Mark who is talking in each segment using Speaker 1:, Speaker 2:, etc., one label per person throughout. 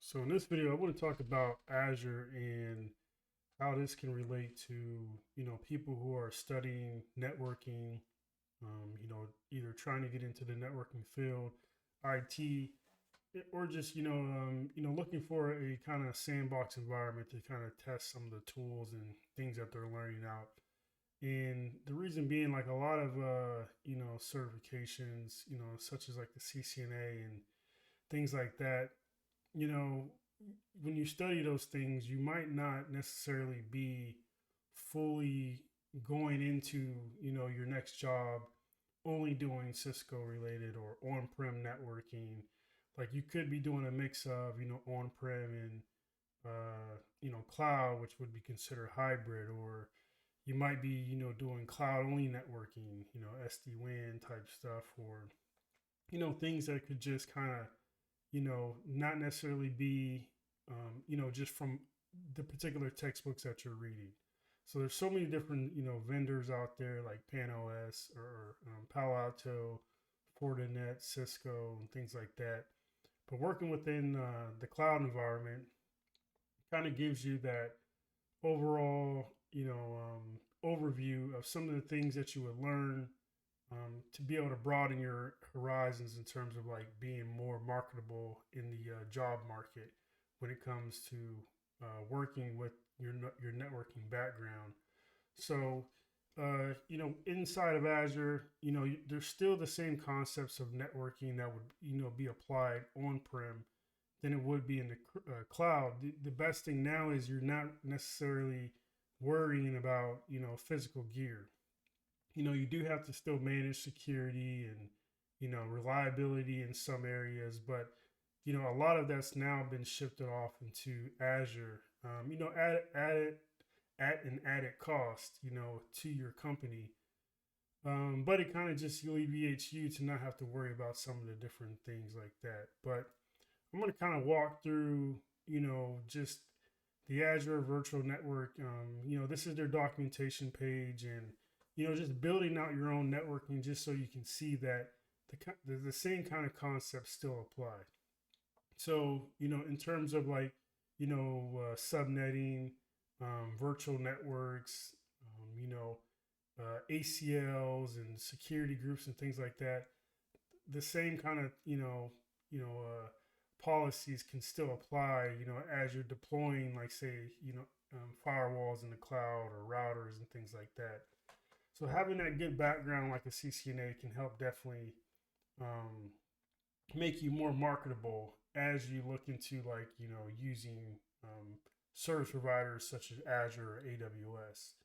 Speaker 1: So in this video, I want to talk about Azure and how this can relate to, people who are studying networking, either trying to get into the networking field, IT, or just, looking for a kind of sandbox environment to kind of test some of the tools and things that they're learning out. And the reason being, like a lot of, certifications, such as like the CCNA and things like that, you know, when you study those things, you might not necessarily be fully going into, your next job only doing Cisco related or on-prem networking. Like you could be doing a mix of, on-prem and, cloud, which would be considered hybrid, or you might be, doing cloud only networking, SD-WAN type stuff, or, things that could just kind of not necessarily be, just from the particular textbooks that you're reading. So there's so many different, vendors out there like PanOS or Palo Alto, Fortinet, Cisco, and things like that. But working within the cloud environment kind of gives you that overall, overview of some of the things that you would learn to be able to broaden your horizons in terms of like being more marketable in the job market when it comes to working with your networking background. So, inside of Azure, there's still the same concepts of networking that would be applied on prem than it would be in the cloud. The best thing now is you're not necessarily worrying about physical gear. You do have to still manage security and, reliability in some areas, but, a lot of that's now been shifted off into Azure, at an added cost, to your company. But it kind of just alleviates you to not have to worry about some of the different things like that. But I'm going to kind of walk through, just the Azure Virtual Network. This is their documentation page, and just building out your own networking just so you can see that the same kind of concepts still apply. So, in terms of like, subnetting, virtual networks, ACLs and security groups and things like that, the same kind of, policies can still apply, as you're deploying, like say, firewalls in the cloud or routers and things like that. So having that good background like a CCNA can help definitely um, make you more marketable as you look into like using service providers such as Azure or AWS.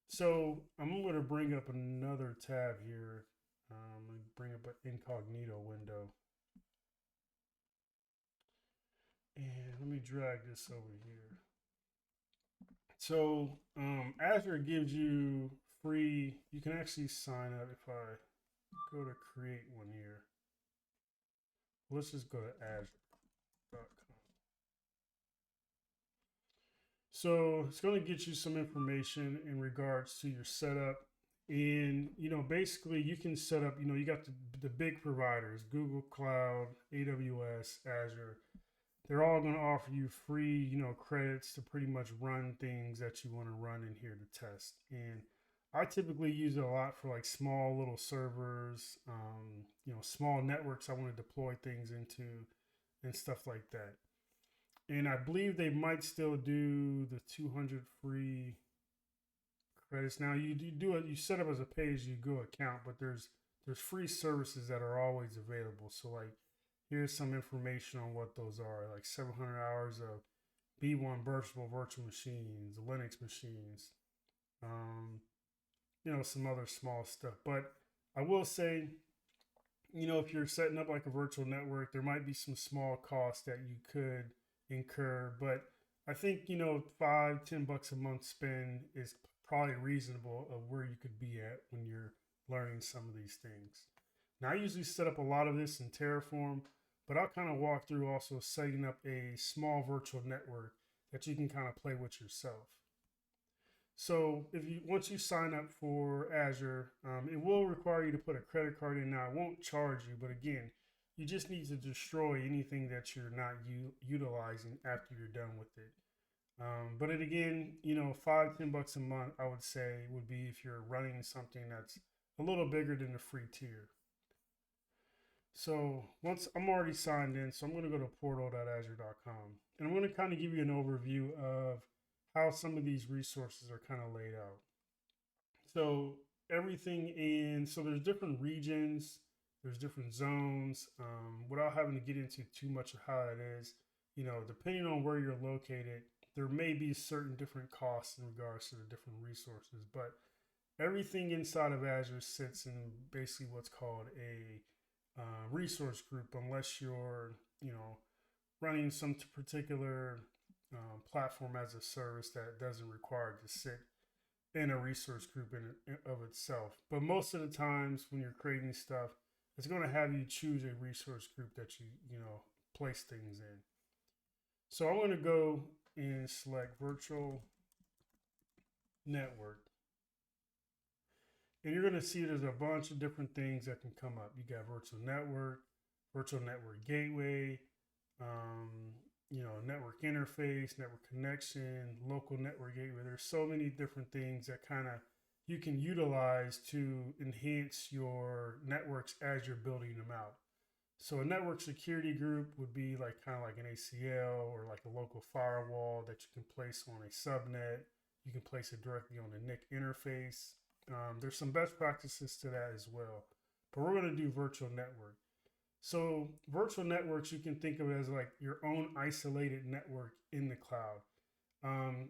Speaker 1: So I'm going to bring up another tab here. Let me bring up an incognito window, and let me drag this over here. So Azure gives you free. You can actually sign up if I go to create one here. Let's just go to Azure.com. So it's going to get you some information in regards to your setup. And, basically you can set up, you got the big providers, Google Cloud, AWS, Azure. They're all going to offer you free, credits to pretty much run things that you want to run in here to test. And I typically use it a lot for like small little servers, small networks I want to deploy things into and stuff like that. And I believe they might still do the 200 free credits. Now you do it, you set up as a pay as you go account, but there's free services that are always available. So like here's some information on what those are, like 700 hours of B1 burstable virtual machines, Linux machines, some other small stuff. But I will say, if you're setting up like a virtual network, there might be some small costs that you could incur. But I think, $5-10 a month spend is probably reasonable of where you could be at when you're learning some of these things. Now, I usually set up a lot of this in Terraform, but I'll kind of walk through also setting up a small virtual network that you can kind of play with yourself. So once you sign up for Azure, it will require you to put a credit card in. Now, it won't charge you, but again, you just need to destroy anything that you're not utilizing after you're done with it. But it again, you know, $5-10 a month, I would say would be if you're running something that's a little bigger than the free tier. So once I'm already signed in, so I'm going to go to portal.azure.com and I'm going to kind of give you an overview of how some of these resources are kind of laid out. So everything in, so there's different regions, there's different zones. Without having to get into too much of how that is, you know, depending on where you're located, there may be certain different costs in regards to the different resources, but everything inside of Azure sits in basically what's called a resource group, unless you're, you know, running some particular platform as a service that doesn't require it to sit in a resource group in of itself. But most of the times when you're creating stuff, it's going to have you choose a resource group that you know, place things in. So I'm going to go and select virtual network. And you're going to see there's a bunch of different things that can come up. You got virtual network gateway, you know, network interface, network connection, local network gateway. There's so many different things that kind of you can utilize to enhance your networks as you're building them out. So a network security group would be like kind of like an ACL or like a local firewall that you can place on a subnet. You can place it directly on the NIC interface. There's some best practices to that as well, but we're going to do virtual network. So virtual networks, you can think of it as like your own isolated network in the cloud.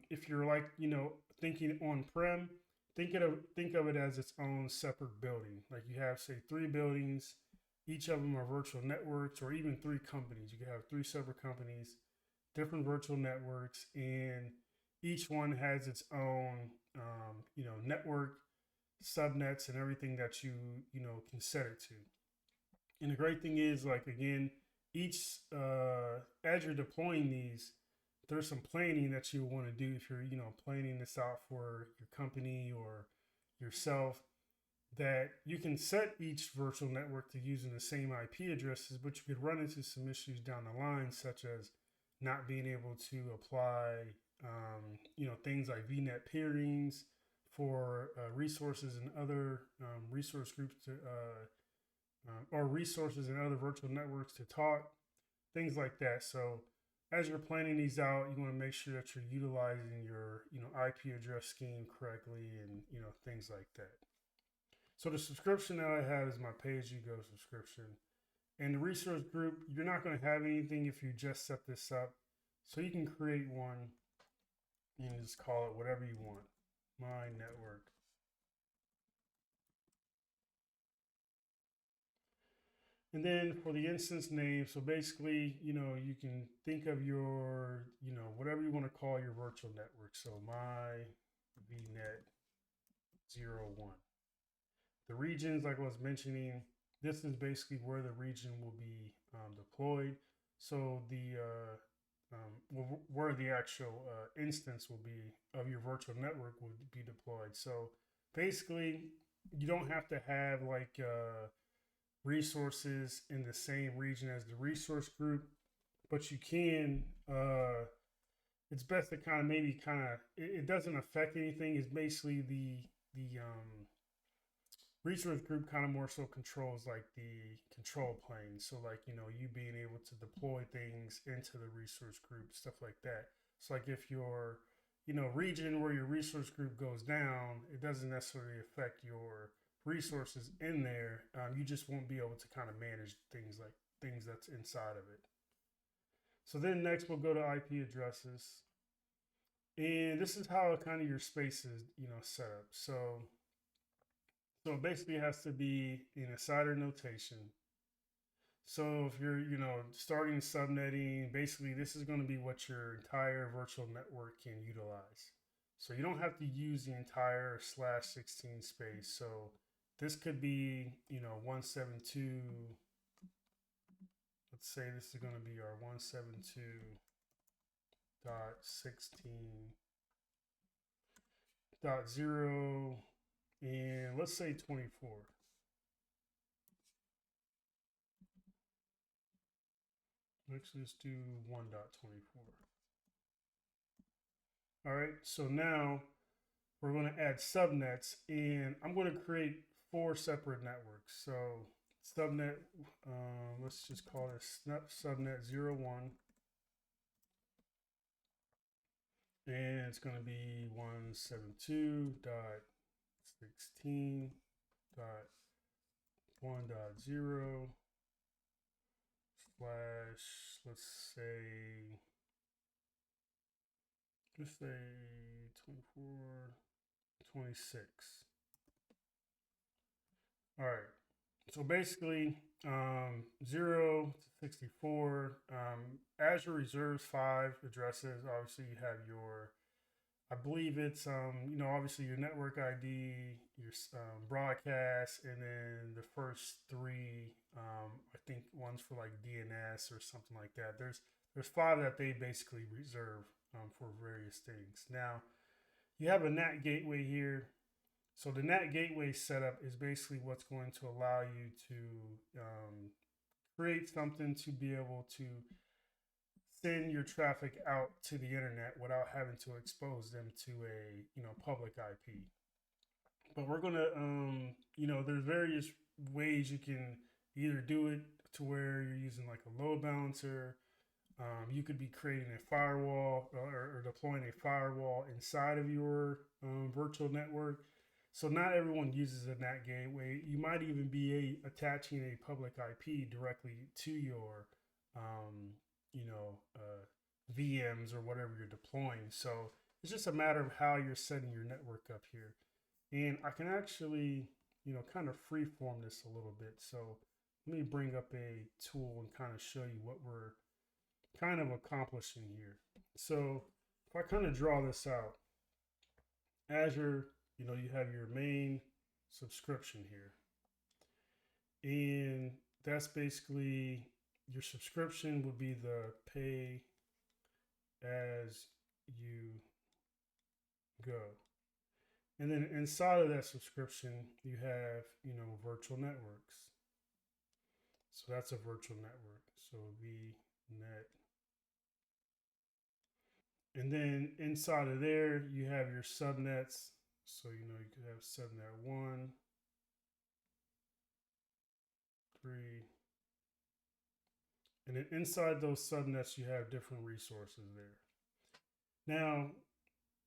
Speaker 1: If you're like, you know, thinking on-prem, think of it as its own separate building. Like you have, say, 3 buildings, each of them are virtual networks, or even 3 companies. You can have 3 separate companies, different virtual networks, and each one has its own, you know, network, subnets, and everything that you know, can set it to. And the great thing is, like, again, each as you're deploying these, there's some planning that you want to do if you're, you know, planning this out for your company or yourself, that you can set each virtual network to using the same IP addresses, but you could run into some issues down the line, such as not being able to apply, you know, things like VNet peerings for resources and other resource groups to or resources and other virtual networks to talk, things like that. So as you're planning these out, you want to make sure that you're utilizing your, you know, IP address scheme correctly, and, you know, things like that. So the subscription that I have is my pay-as-you-go subscription. And the resource group, you're not going to have anything if you just set this up. So you can create one and just call it whatever you want. My network. And then for the instance name, so basically, you know, you can think of your, you know, whatever you want to call your virtual network. So my VNet 01. The regions, like I was mentioning, this is basically where the region will be deployed. So the where the actual instance will be of your virtual network will be deployed. So basically, you don't have to have like resources in the same region as the resource group, but you can. It's best to kind of maybe kind of it doesn't affect anything. It's basically the resource group kind of more so controls like the control plane. So like, you know, you being able to deploy things into the resource group, stuff like that. So like if your, you know, region where your resource group goes down, it doesn't necessarily affect your resources in there. You just won't be able to kind of manage things like things that's inside of it. So then next we'll go to IP addresses. And this is how kind of your space is, you know, set up. So basically it has to be in a CIDR notation. So if you're, you know, starting subnetting, basically this is going to be what your entire virtual network can utilize. So you don't have to use the entire /16 space. So this could be, you know, 172. Let's say this is going to be our 172.16.0, and let's say 24. Actually, let's do 1.24. All right, so now we're going to add subnets, and I'm going to create 4 separate networks. So subnet, let's just call this subnet 01, and it's going to be 172.16.1.0 slash, let's say 24, 26. All right. So basically, 0 to 64, Azure reserves 5 addresses. Obviously, you have your, I believe it's, obviously your network ID, your broadcast, and then the first 3, I think one's for like DNS or something like that. There's 5 that they basically reserve for various things. Now, you have a NAT gateway here. So the NAT gateway setup is basically what's going to allow you to create something to be able to send your traffic out to the internet without having to expose them to a public IP. But we're gonna there's various ways you can either do it to where you're using like a load balancer. You could be creating a firewall or deploying a firewall inside of your virtual network. So not everyone uses a NAT gateway. You might even be attaching a public IP directly to your, VMs or whatever you're deploying. So it's just a matter of how you're setting your network up here. And I can actually, kind of freeform this a little bit. So let me bring up a tool and kind of show you what we're kind of accomplishing here. So if I kind of draw this out, Azure, you have your main subscription here. And that's basically your subscription would be the pay as you go. And then inside of that subscription, you have, virtual networks. So that's a virtual network. So VNet. And then inside of there, you have your subnets. So, you could have subnet 1, 3. And then inside those subnets, you have different resources there. Now,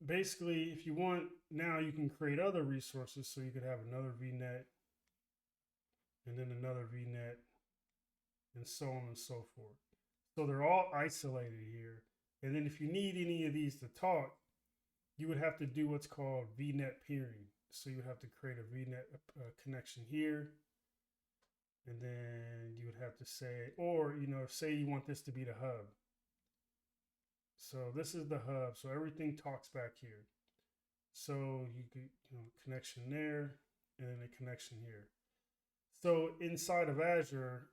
Speaker 1: basically, if you want, now you can create other resources. So you could have another VNet and then another VNet and so on and so forth. So they're all isolated here. And then if you need any of these to talk, you would have to do what's called VNet peering. So you would have to create a VNet connection here. And then you would have to say, or, say you want this to be the hub. So this is the hub. So everything talks back here. So you could, connection there and then a connection here. So inside of Azure,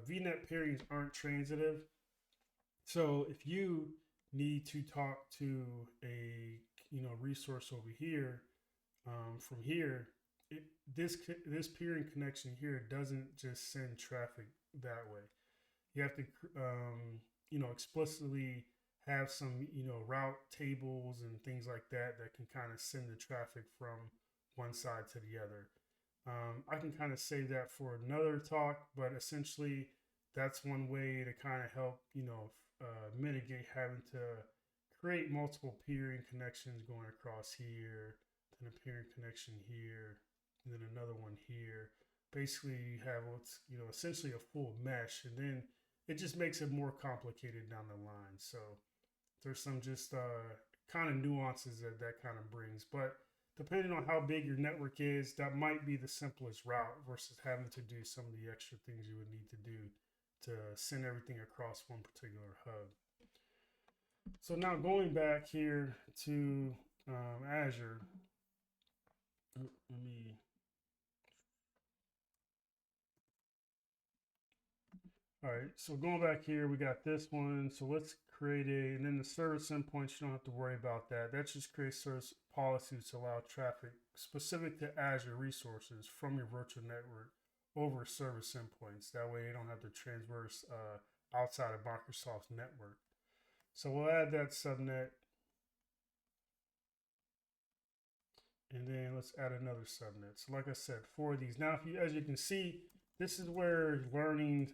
Speaker 1: VNet peerings aren't transitive. So if you need to talk to a resource over here from here, this peering connection here doesn't just send traffic that way. You have to explicitly have some route tables and things like that can kind of send the traffic from one side to the other. I can kind of save that for another talk, but essentially that's one way to kind of help mitigate having to create multiple peering connections going across here, then a peering connection here, and then another one here. Basically, you have what's essentially a full mesh, and then it just makes it more complicated down the line. So there's some just kind of nuances that kind of brings, but depending on how big your network is, that might be the simplest route versus having to do some of the extra things you would need to do to send everything across one particular hub. So now going back here to Azure, let me. All right, so going back here, we got this one. So let's create and then the service endpoints, you don't have to worry about that. That just creates service policies to allow traffic specific to Azure resources from your virtual network over service endpoints. That way you don't have to traverse outside of Microsoft's network. So we'll add that subnet, and then let's add another subnet. So like I said, 4 of these. Now, if you, as you can see, this is where learning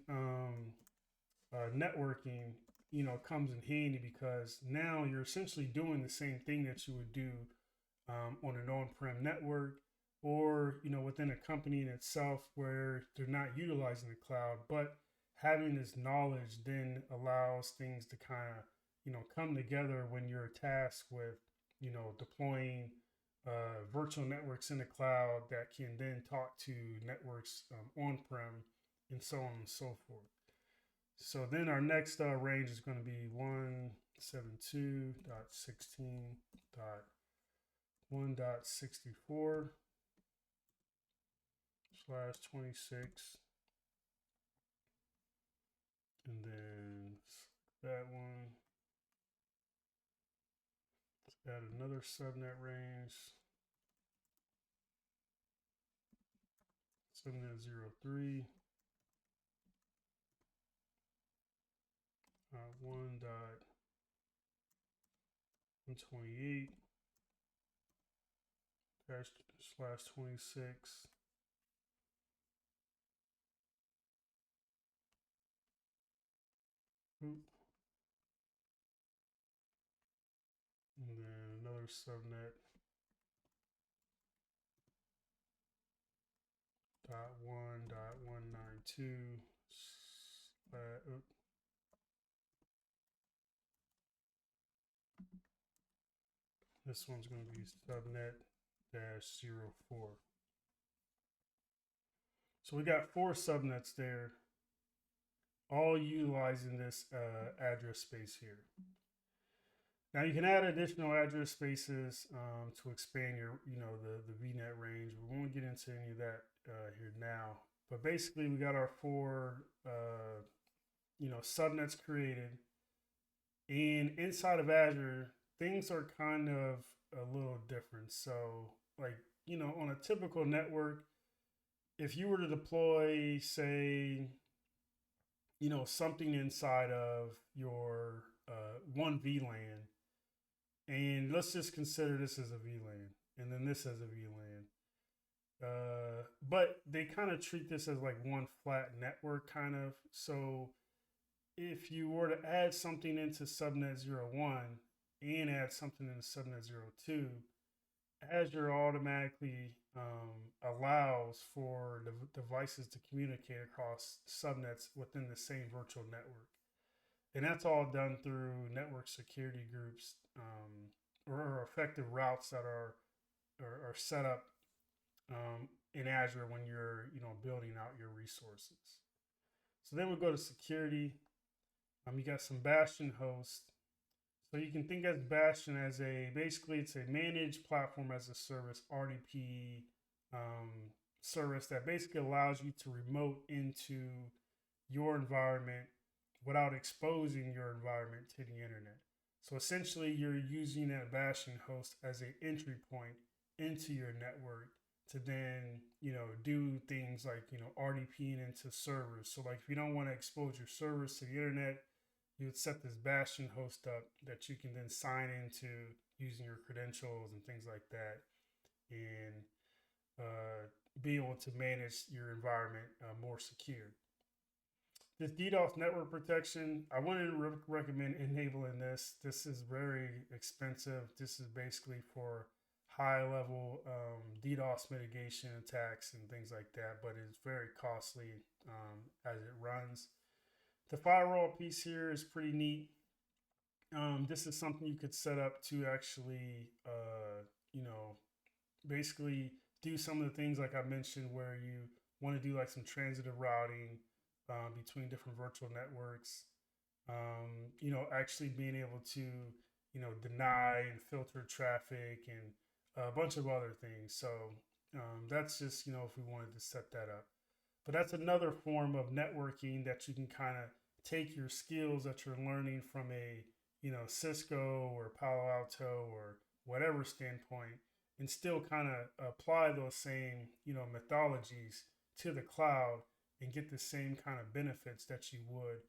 Speaker 1: networking, comes in handy, because now you're essentially doing the same thing that you would do on an on-prem network, or within a company in itself where they're not utilizing the cloud. But having this knowledge then allows things to kind of come together when you're tasked with deploying virtual networks in the cloud that can then talk to networks on-prem, and so on and so forth. So then our next range is going to be 117.16.1.64/26, and then that one. Let's add another subnet range, subnet 03. 1.128 slash 26. Oop. And then another subnet .1.192 this one's going to be subnet -04. So we got 4 subnets there, all utilizing this address space here. Now you can add additional address spaces to expand your, the VNet range. We won't get into any of that here now. But basically, we got our 4, subnets created. And inside of Azure, things are kind of a little different. So, like, on a typical network, if you were to deploy, say, something inside of your one VLAN, and let's just consider this as a VLAN, and then this as a VLAN. But they kind of treat this as like one flat network, kind of. So if you were to add something into subnet 01 and add something into subnet 02, Azure automatically allows for the devices to communicate across subnets within the same virtual network. And that's all done through network security groups, or effective routes that are set up in Azure when you're building out your resources. So then we'll go to security. You got some Bastion hosts. So you can think of Bastion as basically it's a managed platform as a service, RDP service that basically allows you to remote into your environment without exposing your environment to the internet. So essentially you're using that Bastion host as an entry point into your network to then, do things like, RDPing into servers. So like if you don't want to expose your servers to the internet, you would set this Bastion host up that you can then sign into using your credentials and things like that, and be able to manage your environment more secure. This DDoS network protection, I wouldn't recommend enabling this. This is very expensive. This is basically for high level DDoS mitigation attacks and things like that, but it's very costly as it runs. The firewall piece here is pretty neat. This is something you could set up to actually, basically do some of the things like I mentioned, where you want to do like some transitive routing between different virtual networks. Actually being able to, deny and filter traffic and a bunch of other things. So that's just, if we wanted to set that up. But that's another form of networking that you can kind of take your skills that you're learning from a, Cisco or Palo Alto or whatever standpoint, and still kind of apply those same, methodologies to the cloud and get the same kind of benefits that you would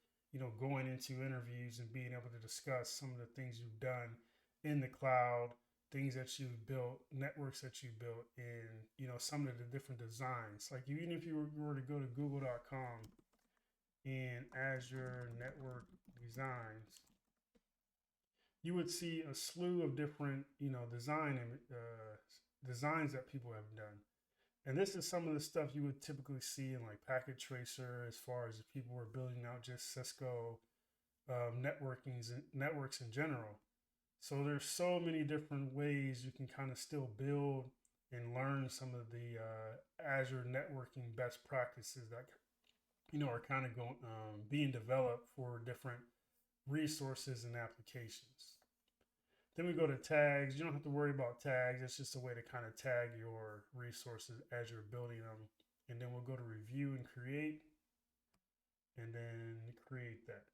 Speaker 1: going into interviews and being able to discuss some of the things you've done in the cloud, things that you've built, networks that you built, and some of the different designs. Like even if you were to go to google.com and Azure Network Designs, you would see a slew of different designs that people have done. And this is some of the stuff you would typically see in like Packet Tracer, as far as if people were building out just Cisco networks in general. So there's so many different ways you can kind of still build and learn some of the Azure networking best practices that are kind of going being developed for different resources and applications. Then we go to tags. You don't have to worry about tags. It's just a way to kind of tag your resources as you're building them. And then we'll go to review and create, and then create that.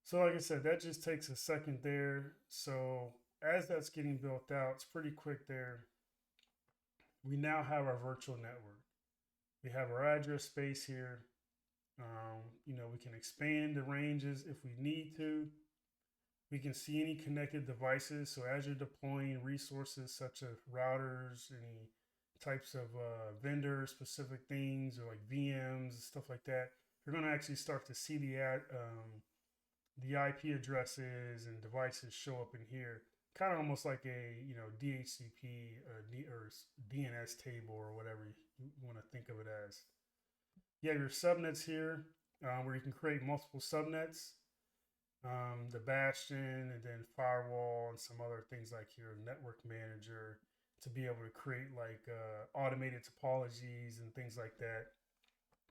Speaker 1: So like I said, that just takes a second there. So as that's getting built out, it's pretty quick there. We now have our virtual network. We have our address space here. We can expand the ranges if we need to. We can see any connected devices. So as you're deploying resources such as routers, any types of vendor specific things, or like VMs and stuff like that, you're going to actually start to see the IP addresses and devices show up in here, kind of almost like a DHCP or DNS table, or whatever you want to think of it as. You have your subnets here, where you can create multiple subnets, the bastion, and then firewall, and some other things like your network manager, to be able to create like automated topologies and things like that.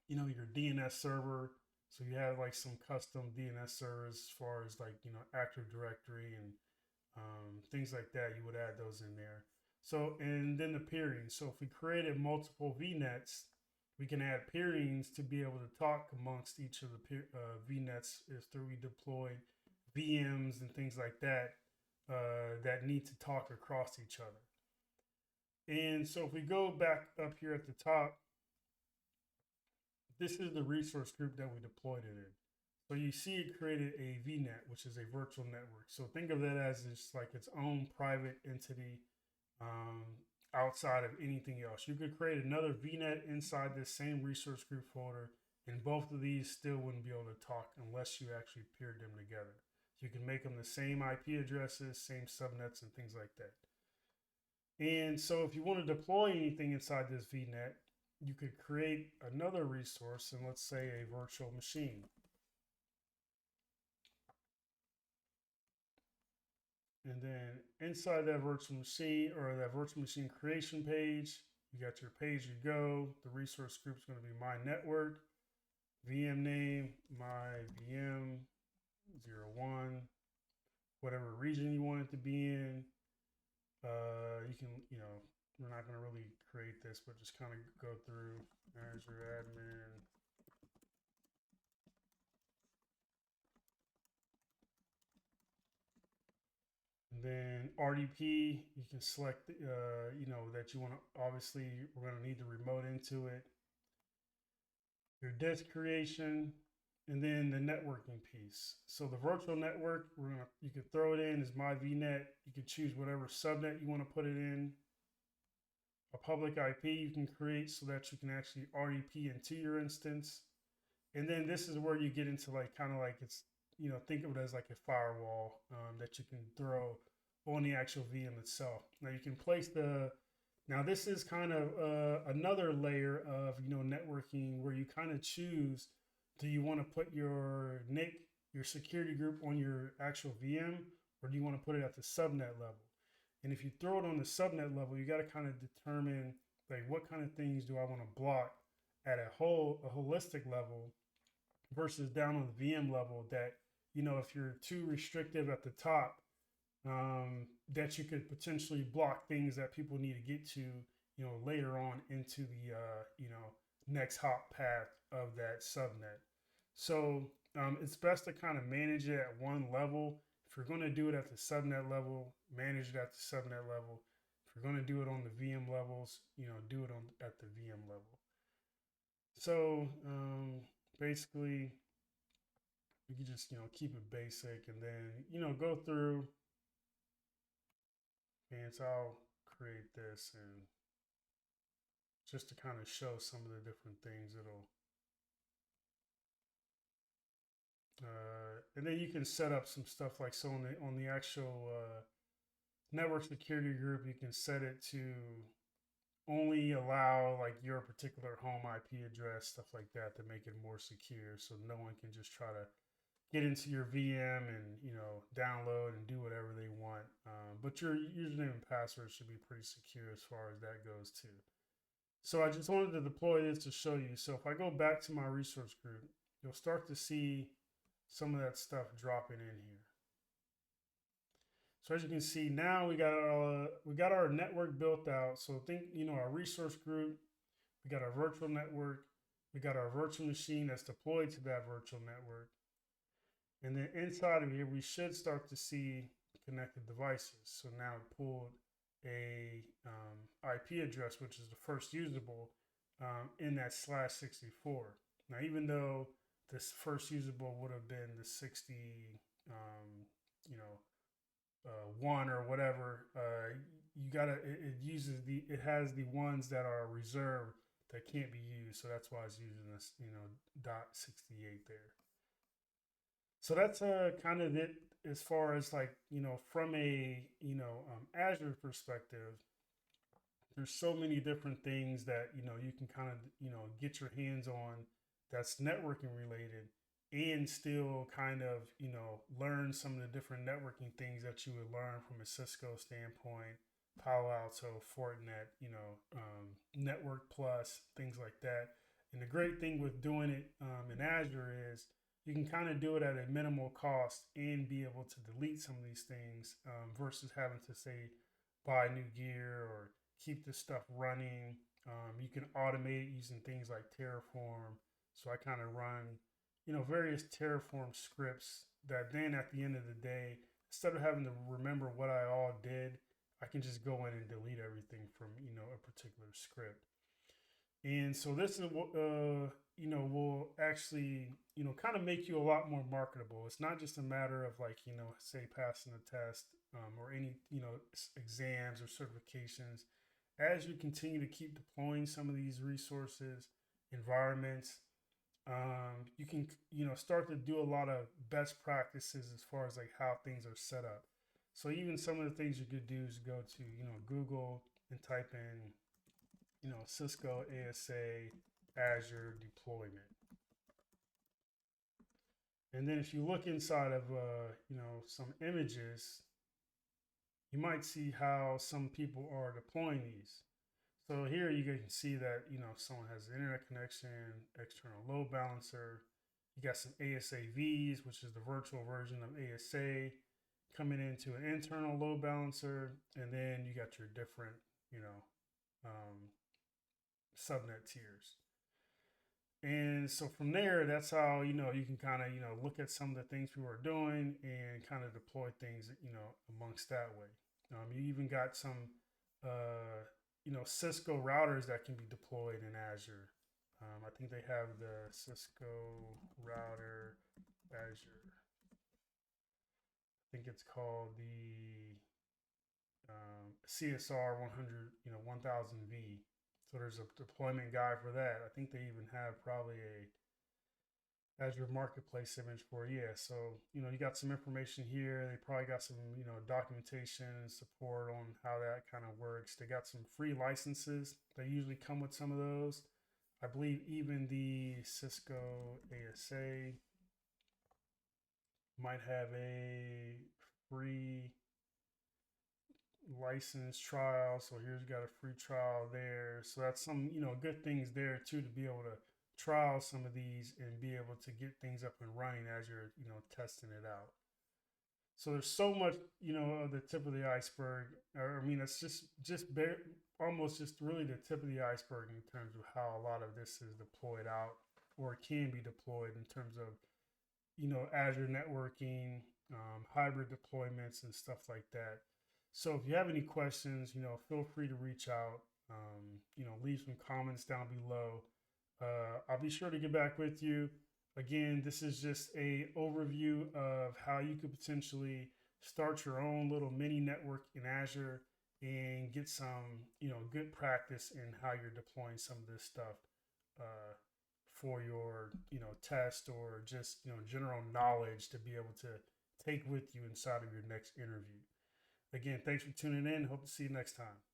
Speaker 1: Your DNS server. So you have like some custom DNS servers as far as like, Active Directory and things like that. You would add those in there. So, and then the peering. So if we created multiple VNets, we can add peerings to be able to talk amongst each of the VNets after we deploy VMs and things like that that need to talk across each other. And so if we go back up here at the top, this is the resource group that we deployed it in. So you see it created a VNet, which is a virtual network. So think of that as just like its own private entity outside of anything else. You could create another VNet inside this same resource group folder, and both of these still wouldn't be able to talk unless you actually paired them together. So you can make them the same IP addresses, same subnets, and things like that. And so if you want to deploy anything inside this VNet, you could create another resource, and let's say a virtual machine. And then inside that virtual machine, or that virtual machine creation page, you got your page you go. The resource group is going to be my network, VM name, my VM 01, whatever region you want it to be in. You can, we're not going to really create this, but just kind of go through Azure admin. And then RDP, you can select, that you want to, obviously, we're going to need the remote into it. Your disk creation, and then the networking piece. So the virtual network, you can throw it in as my VNet. You can choose whatever subnet you want to put it in. A public IP you can create so that you can actually RDP into your instance. And then this is where you get into like kind of like it's, think of it as like a firewall that you can throw on the actual VM itself. Now you can place now this is kind of another layer of, networking, where you kind of choose, do you want to put your NIC, your security group, on your actual VM, or do you want to put it at the subnet level? And if you throw it on the subnet level, you got to kind of determine like what kind of things do I want to block at a holistic level versus down on the VM level, that, if you're too restrictive at the top, that you could potentially block things that people need to get to, later on into the, next hop path of that subnet. So it's best to kind of manage it at one level. If you're going to do it at the subnet level, manage it at the subnet level. If you're going to do it on the VM levels, do it at the VM level. So basically, you can just, keep it basic and then, go through. And so I'll create this and just to kind of show some of the different things and then you can set up some stuff like so on the actual network security group, you can set it to only allow like your particular home IP address, stuff like that, to make it more secure, so no one can just try to get into your VM and download and do whatever they want. But your username and password should be pretty secure as far as that goes too. So I just wanted to deploy this to show you. So if I go back to my resource group, you'll start to see some of that stuff dropping in here. So as you can see, now we got our network built out. So think, our resource group, we got our virtual network, we got our virtual machine that's deployed to that virtual network. And then inside of here, we should start to see connected devices. So now it pulled a IP address, which is the first usable in that /64. Now, even though this first usable would have been the 60, one or whatever, it has the ones that are reserved that can't be used. So that's why it's using this, .68 there. So that's kind of it as far as like, from a, Azure perspective. There's so many different things that, you can kind of, get your hands on that's networking related and still kind of, learn some of the different networking things that you would learn from a Cisco standpoint, Palo Alto, Fortinet, Network Plus, things like that. And the great thing with doing it in Azure is you can kind of do it at a minimal cost and be able to delete some of these things versus having to say buy new gear or keep this stuff running. You can automate it using things like Terraform. So I kind of run, various Terraform scripts that then at the end of the day, instead of having to remember what I all did, I can just go in and delete everything from, a particular script. And so this is what, will actually, kind of make you a lot more marketable. It's not just a matter of like, say passing a test or any, exams or certifications. As you continue to keep deploying some of these resources, environments, you can, start to do a lot of best practices as far as like how things are set up. So even some of the things you could do is go to, Google and type in, Cisco ASA Azure deployment. And then if you look inside of, some images, you might see how some people are deploying these. So here you can see that, someone has an internet connection, external load balancer. You got some ASAVs, which is the virtual version of ASA, coming into an internal load balancer. And then you got your different, subnet tiers. And so from there, that's how, you can kind of, look at some of the things people are doing and kind of deploy things, amongst that way. You even got some, Cisco routers that can be deployed in Azure. I think they have the Cisco router Azure. I think it's called the CSR 100, 1000V. So there's a deployment guide for that. I think they even have probably a Azure Marketplace image for it. Yeah. So, you got some information here. They probably got some, documentation and support on how that kind of works. They got some free licenses that usually come with some of those. I believe even the Cisco ASA might have a free license trial. So here's got a free trial there. So that's some, good things there too, to be able to trial some of these and be able to get things up and running as you're, testing it out. So there's so much, of the tip of the iceberg. I mean, it's almost just really the tip of the iceberg in terms of how a lot of this is deployed out or can be deployed in terms of, Azure networking, hybrid deployments and stuff like that. So if you have any questions, feel free to reach out, leave some comments down below. I'll be sure to get back with you. Again, this is just a overview of how you could potentially start your own little mini network in Azure and get some, good practice in how you're deploying some of this stuff uh, for your, test or just, general knowledge to be able to take with you inside of your next interview. Again, thanks for tuning in. Hope to see you next time.